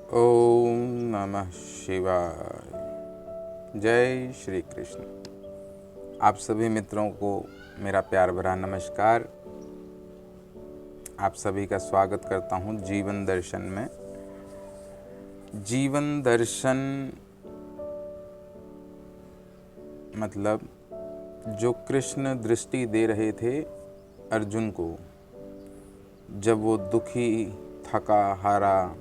ओम नमः शिवाय। जय श्री कृष्ण। आप सभी मित्रों को मेरा प्यार भरा नमस्कार। आप सभी का स्वागत करता हूँ जीवन दर्शन में। जीवन दर्शन मतलब जो कृष्ण दृष्टि दे रहे थे अर्जुन को, जब वो दुखी, थका हारा,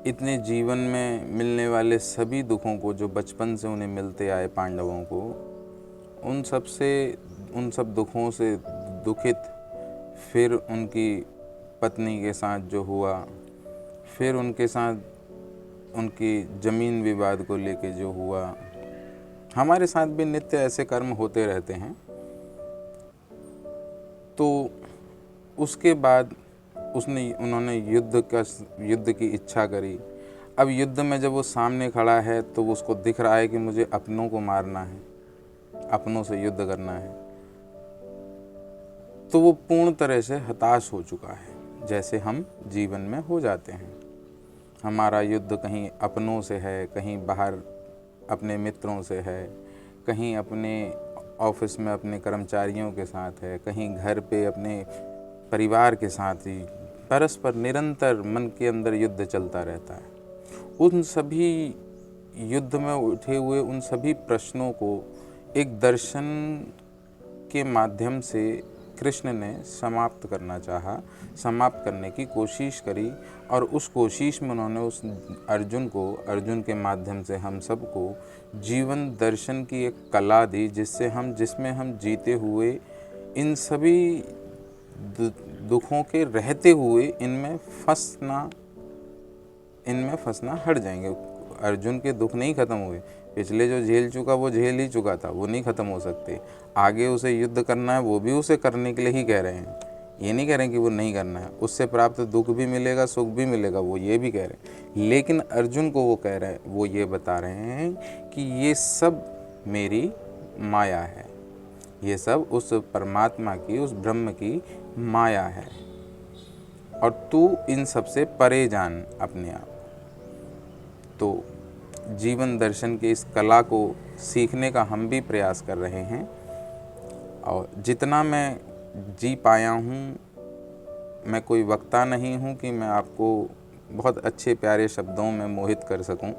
इतने जीवन में मिलने वाले सभी दुखों को जो बचपन से उन्हें मिलते आए पांडवों को, उन सब दुखों से दुखित, फिर उनकी पत्नी के साथ जो हुआ, फिर उनके साथ उनकी ज़मीन विवाद को लेके जो हुआ, हमारे साथ भी नित्य ऐसे कर्म होते रहते हैं। तो उसके बाद उन्होंने युद्ध की इच्छा करी। अब युद्ध में जब वो सामने खड़ा है तो उसको दिख रहा है कि मुझे अपनों को मारना है, अपनों से युद्ध करना है, तो वो पूर्ण तरह से हताश हो चुका है, जैसे हम जीवन में हो जाते हैं। हमारा युद्ध कहीं अपनों से है, कहीं बाहर अपने मित्रों से है, कहीं अपने ऑफिस में अपने कर्मचारियों के साथ है, कहीं घर पे अपने परिवार के साथ ही परस्पर निरंतर मन के अंदर युद्ध चलता रहता है। उन सभी युद्ध में उठे हुए उन सभी प्रश्नों को एक दर्शन के माध्यम से कृष्ण ने समाप्त करना चाहा, समाप्त करने की कोशिश करी। और उस कोशिश में उन्होंने उस अर्जुन के माध्यम से हम सबको जीवन दर्शन की एक कला दी, जिसमें हम जीते हुए इन सभी दुखों के रहते हुए इनमें फंसना हट जाएंगे। अर्जुन के दुख नहीं ख़त्म हुए, पिछले जो झेल चुका वो झेल ही चुका था, वो नहीं ख़त्म हो सकते। आगे उसे युद्ध करना है, वो भी उसे करने के लिए ही कह रहे हैं, ये नहीं कह रहे हैं कि वो नहीं करना है। उससे प्राप्त दुख भी मिलेगा, सुख भी मिलेगा, वो ये भी कह रहे हैं। लेकिन अर्जुन को वो ये बता रहे हैं कि ये सब मेरी माया है, ये सब उस परमात्मा की, उस ब्रह्म की माया है, और तू इन सब से परे जान अपने आप। तो जीवन दर्शन के इस कला को सीखने का हम भी प्रयास कर रहे हैं, और जितना मैं जी पाया हूँ, मैं कोई वक्ता नहीं हूँ कि मैं आपको बहुत अच्छे प्यारे शब्दों में मोहित कर सकूँ।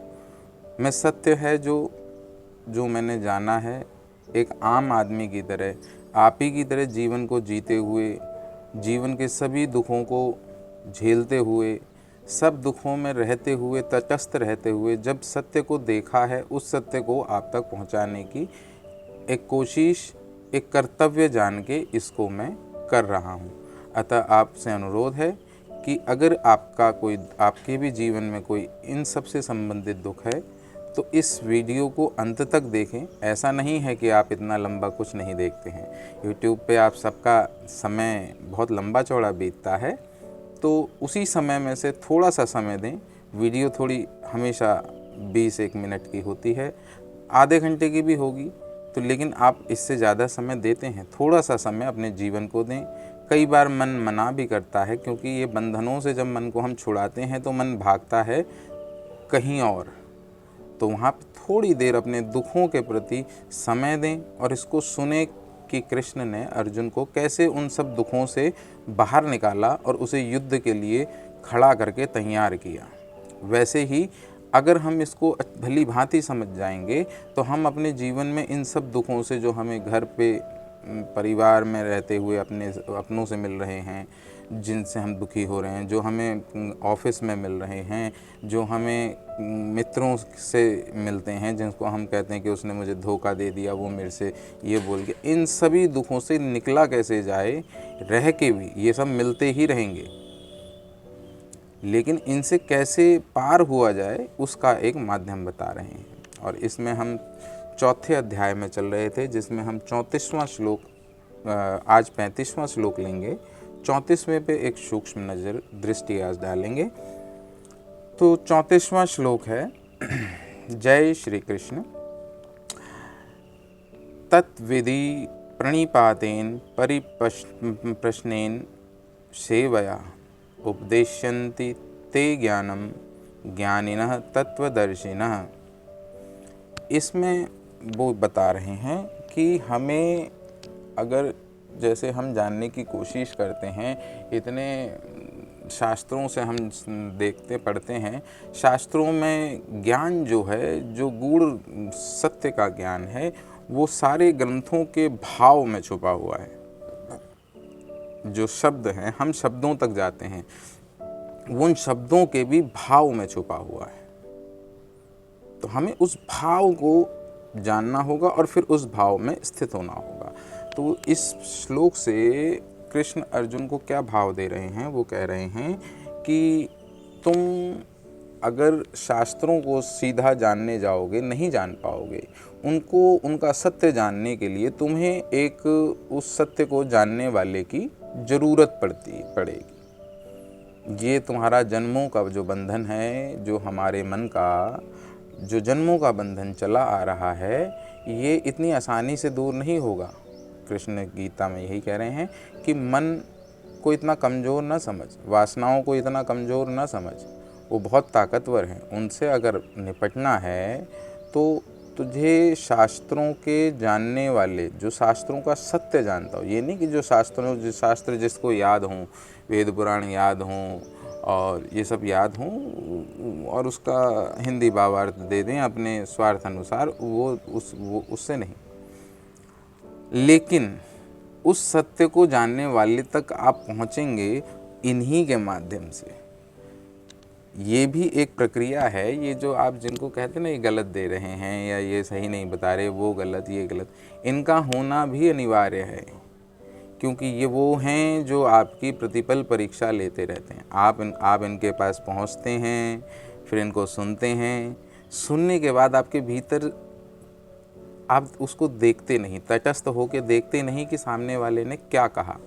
मैं सत्य है जो मैंने जाना है, एक आम आदमी की तरह, आप ही की तरह जीवन को जीते हुए, जीवन के सभी दुखों को झेलते हुए, सब दुखों में रहते हुए, तटस्थ रहते हुए जब सत्य को देखा है, उस सत्य को आप तक पहुंचाने की एक कोशिश, एक कर्तव्य जान के इसको मैं कर रहा हूं। अतः आपसे अनुरोध है कि अगर आपके भी जीवन में कोई इन सब से संबंधित दुख है, तो इस वीडियो को अंत तक देखें। ऐसा नहीं है कि आप इतना लंबा कुछ नहीं देखते हैं, यूट्यूब पे आप सबका समय बहुत लंबा चौड़ा बीतता है, तो उसी समय में से थोड़ा सा समय दें। वीडियो थोड़ी हमेशा 20-1 मिनट की होती है, आधे घंटे की भी होगी तो, लेकिन आप इससे ज़्यादा समय देते हैं, थोड़ा सा समय अपने जीवन को दें। कई बार मन मना भी करता है, क्योंकि ये बंधनों से जब मन को हम छुड़ाते हैं तो मन भागता है कहीं और, तो वहाँ पर थोड़ी देर अपने दुखों के प्रति समय दें और इसको सुने कि कृष्ण ने अर्जुन को कैसे उन सब दुखों से बाहर निकाला और उसे युद्ध के लिए खड़ा करके तैयार किया। वैसे ही अगर हम इसको भली भांति समझ जाएंगे तो हम अपने जीवन में इन सब दुखों से, जो हमें घर पे परिवार में रहते हुए अपनों से मिल रहे हैं, जिनसे हम दुखी हो रहे हैं, जो हमें ऑफिस में मिल रहे हैं, जो हमें मित्रों से मिलते हैं, जिनको हम कहते हैं कि उसने मुझे धोखा दे दिया, वो मेरे से ये बोल के, इन सभी दुखों से निकला कैसे जाए, रह के भी ये सब मिलते ही रहेंगे, लेकिन इनसे कैसे पार हुआ जाए उसका एक माध्यम बता रहे हैं। और इसमें हम चौथे अध्याय में चल रहे थे, जिसमें हम 34वां श्लोक, आज 35वां श्लोक लेंगे। 34वें पे एक सूक्ष्म दृष्टि आज डालेंगे। तो 34वां श्लोक है, जय श्री कृष्ण। तत्विधि प्रणिपातेन परिप्रश्नेन सेवया उपदेश्यन्ति ते ज्ञानम ज्ञानिनः तत्वदर्शिनः। इसमें वो बता रहे हैं कि हमें अगर जैसे हम जानने की कोशिश करते हैं, इतने शास्त्रों से हम देखते पढ़ते हैं, शास्त्रों में ज्ञान जो है, जो गूढ़ सत्य का ज्ञान है, वो सारे ग्रंथों के भाव में छुपा हुआ है। जो शब्द हैं, हम शब्दों तक जाते हैं, उन शब्दों के भी भाव में छुपा हुआ है। तो हमें उस भाव को जानना होगा और फिर उस भाव में स्थित होना होगा। तो इस श्लोक से कृष्ण अर्जुन को क्या भाव दे रहे हैं? वो कह रहे हैं कि तुम अगर शास्त्रों को सीधा जानने जाओगे, नहीं जान पाओगे। उनको उनका सत्य जानने के लिए तुम्हें एक उस सत्य को जानने वाले की ज़रूरत पड़ेगी। ये तुम्हारा जन्मों का जो बंधन है, जो हमारे मन का जो जन्मों का बंधन चला आ रहा है, ये इतनी आसानी से दूर नहीं होगा। कृष्ण गीता में यही कह रहे हैं कि मन को इतना कमज़ोर न समझ, वासनाओं को इतना कमज़ोर न समझ, वो बहुत ताकतवर हैं। उनसे अगर निपटना है तो तुझे शास्त्रों के जानने वाले, जो शास्त्रों का सत्य जानता हो, ये नहीं कि जो शास्त्र जिसको याद हों, वेद पुराण याद हों और ये सब याद हों और उसका हिंदी भावार्थ दे दें अपने स्वार्थ अनुसार, वो उससे नहीं, लेकिन उस सत्य को जानने वाले तक आप पहुँचेंगे इन्हीं के माध्यम से। ये भी एक प्रक्रिया है। ये जो आप जिनको कहते हैं ना, ये गलत दे रहे हैं या ये सही नहीं बता रहे, वो गलत, ये गलत, इनका होना भी अनिवार्य है, क्योंकि ये वो हैं जो आपकी प्रतिपल परीक्षा लेते रहते हैं। आप इनके पास पहुंचते हैं, फिर इनको सुनते हैं। सुनने के बाद आपके भीतर आप उसको देखते नहीं, तटस्थ होकर देखते नहीं कि सामने वाले ने क्या कहा।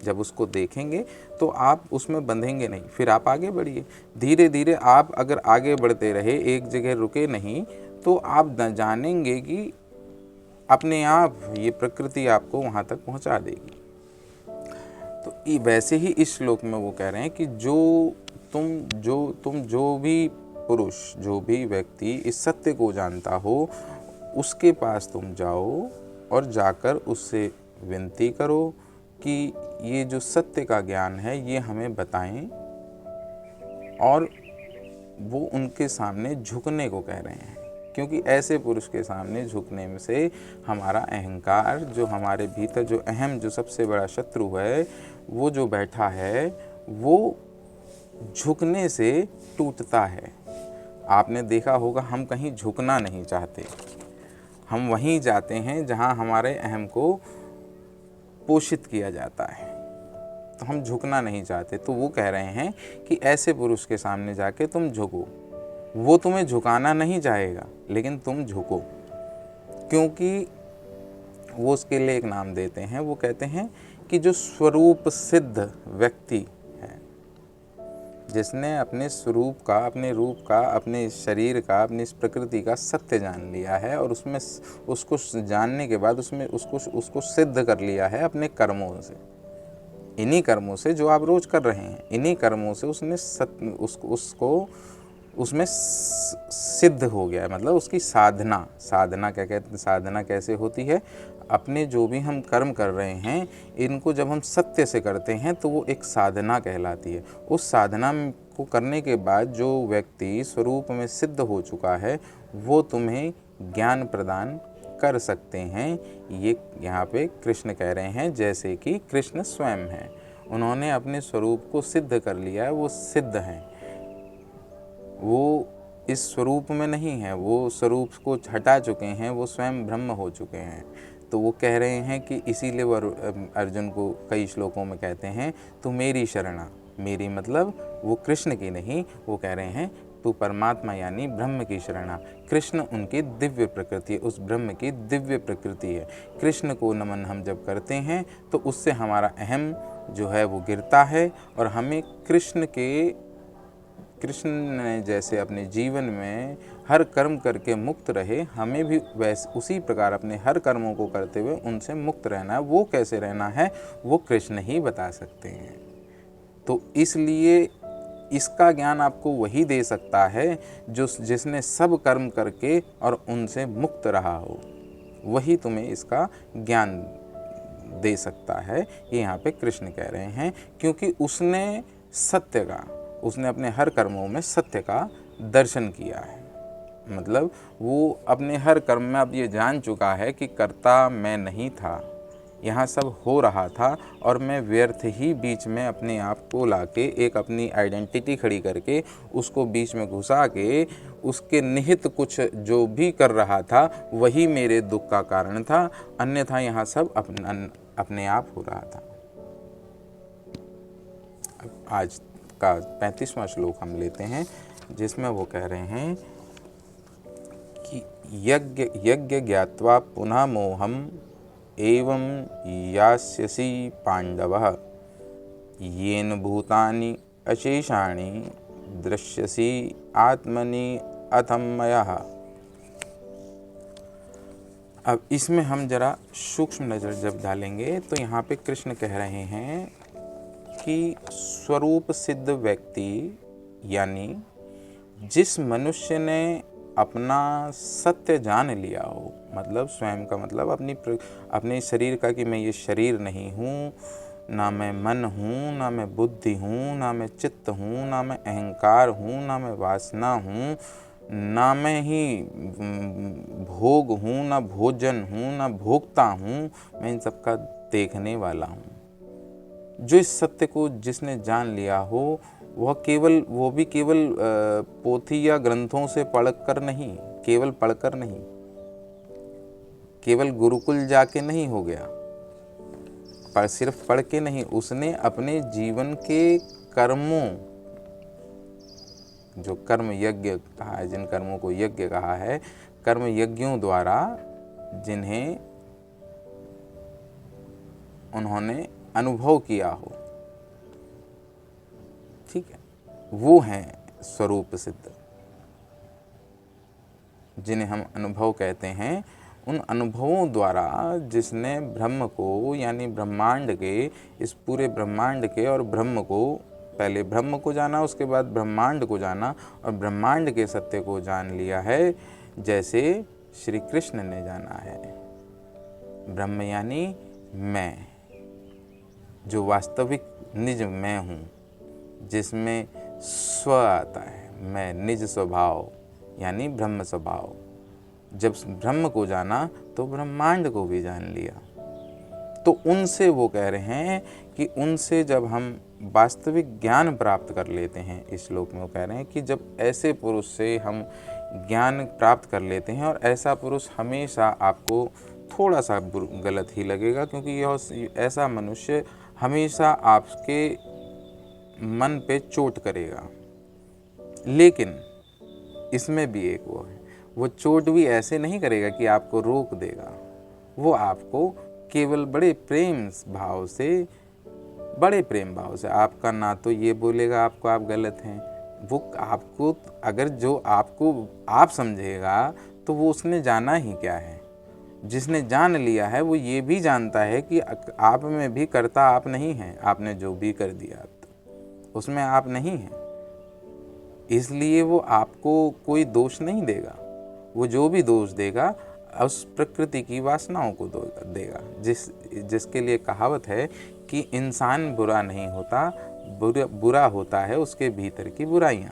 जब उसको देखेंगे तो आप उसमें बंधेंगे नहीं, फिर आप आगे बढ़िए। धीरे धीरे आप अगर आगे बढ़ते रहे, एक जगह रुके नहीं, तो आप जानेंगे कि अपने आप ये प्रकृति आपको वहाँ तक पहुँचा देगी। तो वैसे ही इस श्लोक में वो कह रहे हैं कि जो भी पुरुष, जो भी व्यक्ति इस सत्य को जानता हो, उसके पास तुम जाओ और जाकर उससे विनती करो कि ये जो सत्य का ज्ञान है ये हमें बताएं। और वो उनके सामने झुकने को कह रहे हैं, क्योंकि ऐसे पुरुष के सामने झुकने में से हमारा अहंकार, जो हमारे भीतर जो अहम, जो सबसे बड़ा शत्रु है, वो जो बैठा है, वो झुकने से टूटता है। आपने देखा होगा, हम कहीं झुकना नहीं चाहते, हम वहीं जाते हैं जहां हमारे अहम को पोषित किया जाता है, तो हम झुकना नहीं चाहते। तो वो कह रहे हैं कि ऐसे पुरुष के सामने जाके तुम झुको। वो तुम्हें झुकाना नहीं चाहेगा, लेकिन तुम झुको, क्योंकि वो उसके लिए एक नाम देते हैं। वो कहते हैं कि जो स्वरूप सिद्ध व्यक्ति है, जिसने अपने स्वरूप का, अपने रूप का, अपने शरीर का, अपनी इस प्रकृति का सत्य जान लिया है और उसमें उसको जानने के बाद उसमें उसको सिद्ध कर लिया है अपने कर्मों से। इन्हीं कर्मों से जो आप रोज कर रहे हैं, इन्हीं कर्मों से उसने उसमें सिद्ध हो गया है। मतलब उसकी साधना क्या कहते हैं, साधना कैसे होती है? अपने जो भी हम कर्म कर रहे हैं, इनको जब हम सत्य से करते हैं तो वो एक साधना कहलाती है। उस साधना को करने के बाद जो व्यक्ति स्वरूप में सिद्ध हो चुका है, वो तुम्हें ज्ञान प्रदान कर सकते हैं। ये यहाँ पे कृष्ण कह रहे हैं, जैसे कि कृष्ण स्वयं हैं, उन्होंने अपने स्वरूप को सिद्ध कर लिया है, वो सिद्ध हैं। वो इस स्वरूप में नहीं है, वो स्वरूप को हटा चुके हैं, वो स्वयं ब्रह्म हो चुके हैं। तो वो कह रहे हैं कि इसीलिए वो अर्जुन को कई श्लोकों में कहते हैं, तू मेरी शरणा, मेरी मतलब वो कृष्ण की नहीं, वो कह रहे हैं तू परमात्मा यानी ब्रह्म की शरणा। कृष्ण उनकी दिव्य प्रकृति है, उस ब्रह्म की दिव्य प्रकृति है। कृष्ण को नमन हम जब करते हैं तो उससे हमारा अहम जो है वो गिरता है, और हमें कृष्ण ने जैसे अपने जीवन में हर कर्म करके मुक्त रहे, हमें भी वैसे उसी प्रकार अपने हर कर्मों को करते हुए उनसे मुक्त रहना है। वो कैसे रहना है, वो कृष्ण ही बता सकते हैं। तो इसलिए इसका ज्ञान आपको वही दे सकता है जो जिसने सब कर्म करके और उनसे मुक्त रहा हो, वही तुम्हें इसका ज्ञान दे सकता है। ये यहाँ पे कृष्ण कह रहे हैं, क्योंकि उसने सत्य का, उसने अपने हर कर्मों में सत्य का दर्शन किया है। मतलब वो अपने हर कर्म में अब ये जान चुका है कि कर्ता मैं नहीं था, यहाँ सब हो रहा था और मैं व्यर्थ ही बीच में अपने आप को लाके एक अपनी आइडेंटिटी खड़ी करके उसको बीच में घुसा के उसके निहित कुछ जो भी कर रहा था वही मेरे दुख का कारण था, अन्यथा यहाँ सब अपने आप हो रहा था। आज का 35वां श्लोक हम लेते हैं, जिसमें वो कह रहे हैं कि यज्ञ ज्ञात्वा पुनः मोहम एवं यास्यसि पांडवः येन भूतानि अशेषाणि दृश्यसि आत्मनि अथमयः। अब इसमें हम जरा सूक्ष्म नज़र जब डालेंगे तो यहाँ पे कृष्ण कह रहे हैं कि स्वरूप सिद्ध व्यक्ति, यानी जिस मनुष्य ने अपना सत्य जान लिया हो, मतलब स्वयं का मतलब अपने शरीर का कि मैं ये शरीर नहीं हूँ, ना मैं मन हूँ, ना मैं बुद्धि हूँ, ना मैं चित्त हूँ, ना मैं अहंकार हूँ, ना मैं वासना हूँ, ना मैं ही भोग हूँ, ना भोजन हूँ, ना भोक्ता हूँ, मैं इन सब का देखने वाला हूँ। जो इस सत्य को जिसने जान लिया हो वो भी केवल पोथी या ग्रंथों से पढ़कर नहीं, केवल पढ़कर नहीं, केवल गुरुकुल जाके नहीं हो गया, पर सिर्फ पढ़ के नहीं, उसने अपने जीवन के कर्मों, जो कर्म यज्ञ कहा है, जिन कर्मों को यज्ञ कहा है, कर्म यज्ञों द्वारा जिन्हें उन्होंने अनुभव किया हो, ठीक है, वो हैं स्वरूप सिद्ध, जिन्हें हम अनुभव कहते हैं। उन अनुभवों द्वारा जिसने ब्रह्म को, यानी ब्रह्मांड के, इस पूरे ब्रह्मांड के और ब्रह्म को, पहले ब्रह्म को जाना, उसके बाद ब्रह्मांड को जाना और ब्रह्मांड के सत्य को जान लिया है, जैसे श्री कृष्ण ने जाना है। ब्रह्म यानी मैं, जो वास्तविक निज मैं हूँ, जिसमें स्व आता है, मैं निज स्वभाव यानी ब्रह्म स्वभाव। जब ब्रह्म को जाना तो ब्रह्मांड को भी जान लिया। तो उनसे वो कह रहे हैं कि उनसे जब हम वास्तविक ज्ञान प्राप्त कर लेते हैं, इस श्लोक में वो कह रहे हैं कि जब ऐसे पुरुष से हम ज्ञान प्राप्त कर लेते हैं, और ऐसा पुरुष हमेशा आपको थोड़ा सा गलत ही लगेगा, क्योंकि यह ऐसा मनुष्य हमेशा आपके मन पे चोट करेगा, लेकिन इसमें भी एक वो है, वो चोट भी ऐसे नहीं करेगा कि आपको रोक देगा, वो आपको केवल बड़े प्रेम भाव से आपका ना तो ये बोलेगा आपको आप गलत हैं, वो आपको अगर जो आपको आप समझेगा तो वो उसने जाना ही क्या है। जिसने जान लिया है वो ये भी जानता है कि आप में भी कर्ता आप नहीं हैं, आपने जो भी कर दिया उसमें आप नहीं हैं, इसलिए वो आपको कोई दोष नहीं देगा। वो जो भी दोष देगा उस प्रकृति की वासनाओं को देगा, जिसके लिए कहावत है कि इंसान बुरा नहीं होता, बुरा होता है उसके भीतर की बुराइयां।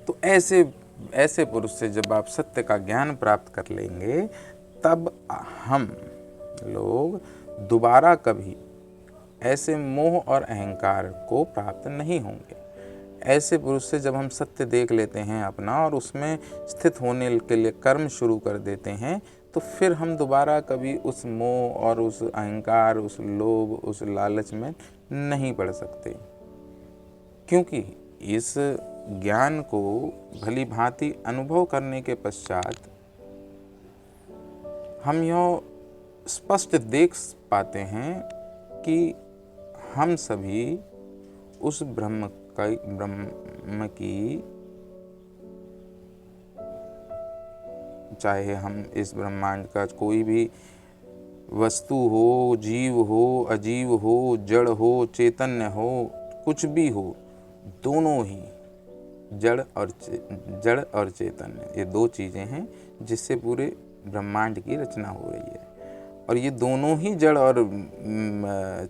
तो ऐसे पुरुष से जब आप सत्य का ज्ञान प्राप्त कर लेंगे, तब हम लोग दोबारा कभी ऐसे मोह और अहंकार को प्राप्त नहीं होंगे। ऐसे पुरुष से जब हम सत्य देख लेते हैं अपना और उसमें स्थित होने के लिए कर्म शुरू कर देते हैं, तो फिर हम दोबारा कभी उस मोह और उस अहंकार, उस लोभ, उस लालच में नहीं पड़ सकते, क्योंकि इस ज्ञान को भली भांति अनुभव करने के पश्चात हम यह स्पष्ट देख पाते हैं कि हम सभी उस ब्रह्म की, चाहे हम इस ब्रह्मांड का कोई भी वस्तु हो, जीव हो, अजीव हो, जड़ हो, चैतन्य हो, कुछ भी हो, दोनों ही जड़ और चैतन्य, ये दो चीज़ें हैं जिससे पूरे ब्रह्मांड की रचना हो रही है। और ये दोनों ही जड़ और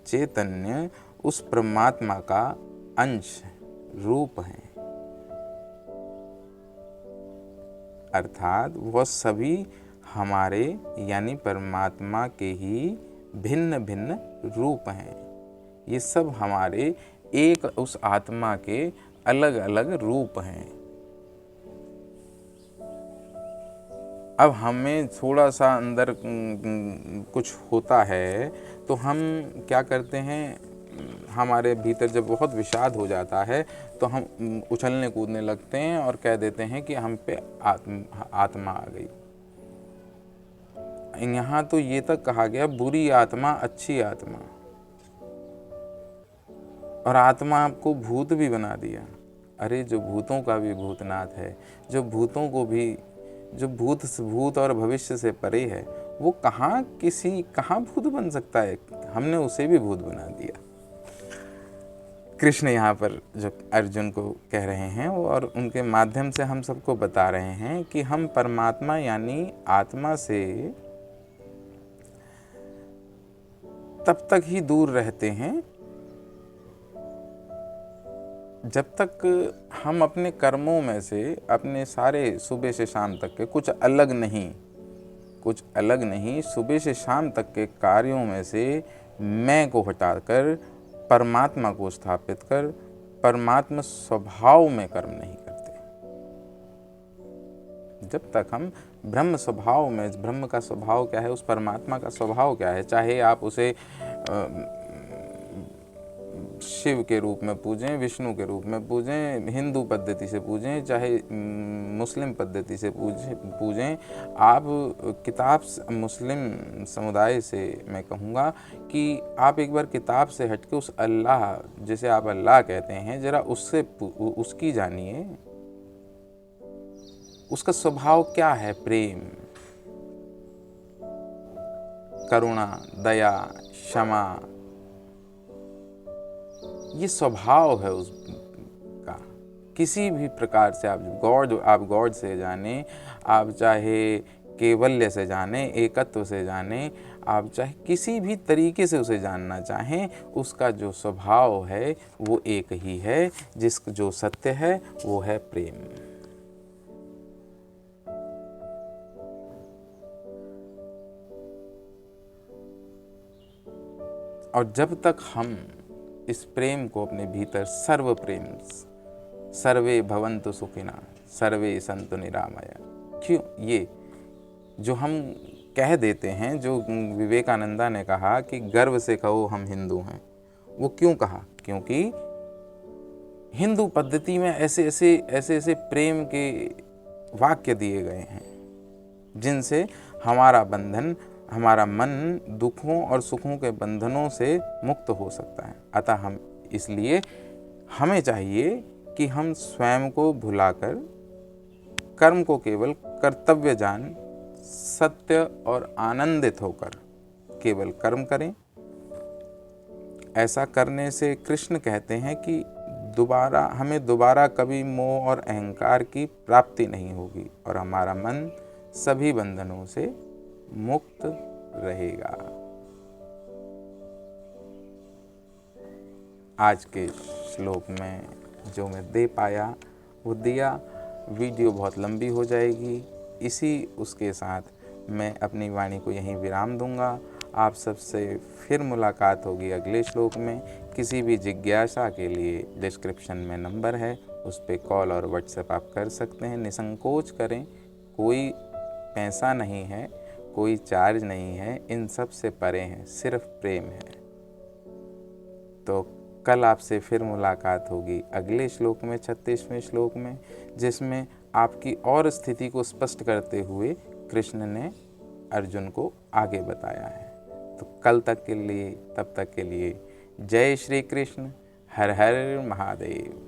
चैतन्य उस परमात्मा का अंश रूप हैं, अर्थात वह सभी हमारे यानी परमात्मा के ही भिन्न भिन्न रूप हैं। ये सब हमारे एक उस आत्मा के अलग अलग रूप हैं। अब हमें थोड़ा सा अंदर कुछ होता है तो हम क्या करते हैं, हमारे भीतर जब बहुत विषाद हो जाता है तो हम उछलने कूदने लगते हैं और कह देते हैं कि हम पे आत्मा आ गई। यहाँ तो ये तक कहा गया बुरी आत्मा अच्छी आत्मा, और आत्मा आपको भूत भी बना दिया। अरे जो भूतों का भी भूतनाथ है, जो भूतों को भी, जो भूत और भविष्य से परे है, वो कहाँ भूत बन सकता है? हमने उसे भी भूत बना दिया। कृष्ण यहाँ पर जो अर्जुन को कह रहे हैं वो, और उनके माध्यम से हम सबको बता रहे हैं कि हम परमात्मा यानी आत्मा से तब तक ही दूर रहते हैं जब तक हम अपने कर्मों में से, अपने सारे सुबह से शाम तक के कुछ अलग नहीं, सुबह से शाम तक के कार्यों में से मैं को हटाकर परमात्मा को स्थापित कर परमात्मा स्वभाव में कर्म नहीं करते। जब तक हम ब्रह्म स्वभाव में, ब्रह्म का स्वभाव क्या है, उस परमात्मा का स्वभाव क्या है, चाहे आप उसे शिव के रूप में पूजें, विष्णु के रूप में पूजें, हिंदू पद्धति से पूजें, चाहे मुस्लिम पद्धति से पूजें, आप किताब, मुस्लिम समुदाय से मैं कहूँगा कि आप एक बार किताब से हट के उस अल्लाह, जिसे आप अल्लाह कहते हैं, ज़रा उसकी जानिए, उसका स्वभाव क्या है। प्रेम, करुणा, दया, क्षमा, ये स्वभाव है उसका। किसी भी प्रकार से आप गॉड से जाने, आप चाहे केवल्य से जाने, एकत्व से जाने, आप चाहे किसी भी तरीके से उसे जानना चाहें, उसका जो स्वभाव है वो एक ही है। जो सत्य है वो है प्रेम। और जब तक हम इस प्रेम को अपने भीतर, सर्व प्रेम, सर्वे भवन्तु सुखिना सर्वे सन्तु निरामया, क्यों ये जो हम कह देते हैं, जो विवेकानंदा ने कहा कि गर्व से कहो हम हिंदू हैं, वो क्यों कहा? क्योंकि हिंदू पद्धति में ऐसे प्रेम के वाक्य दिए गए हैं जिनसे हमारा बंधन, हमारा मन दुखों और सुखों के बंधनों से मुक्त हो सकता है। अतः इसलिए हमें चाहिए कि हम स्वयं को भुलाकर कर्म को केवल कर्तव्य जान, सत्य और आनंदित होकर केवल कर्म करें। ऐसा करने से कृष्ण कहते हैं कि हमें दोबारा कभी मोह और अहंकार की प्राप्ति नहीं होगी और हमारा मन सभी बंधनों से मुक्त रहेगा। आज के श्लोक में जो मैं दे पाया वो दिया। वीडियो बहुत लंबी हो जाएगी, उसके साथ मैं अपनी वाणी को यहीं विराम दूंगा। आप सबसे फिर मुलाकात होगी अगले श्लोक में। किसी भी जिज्ञासा के लिए डिस्क्रिप्शन में नंबर है, उस पर कॉल और व्हाट्सएप आप कर सकते हैं। निसंकोच करें, कोई पैसा नहीं है, कोई चार्ज नहीं है, इन सब से परे हैं, सिर्फ प्रेम है। तो कल आपसे फिर मुलाकात होगी अगले श्लोक में, 36वें श्लोक में, जिसमें आपकी और स्थिति को स्पष्ट करते हुए कृष्ण ने अर्जुन को आगे बताया है। तो कल तक के लिए, तब तक के लिए जय श्री कृष्ण, हर हर महादेव।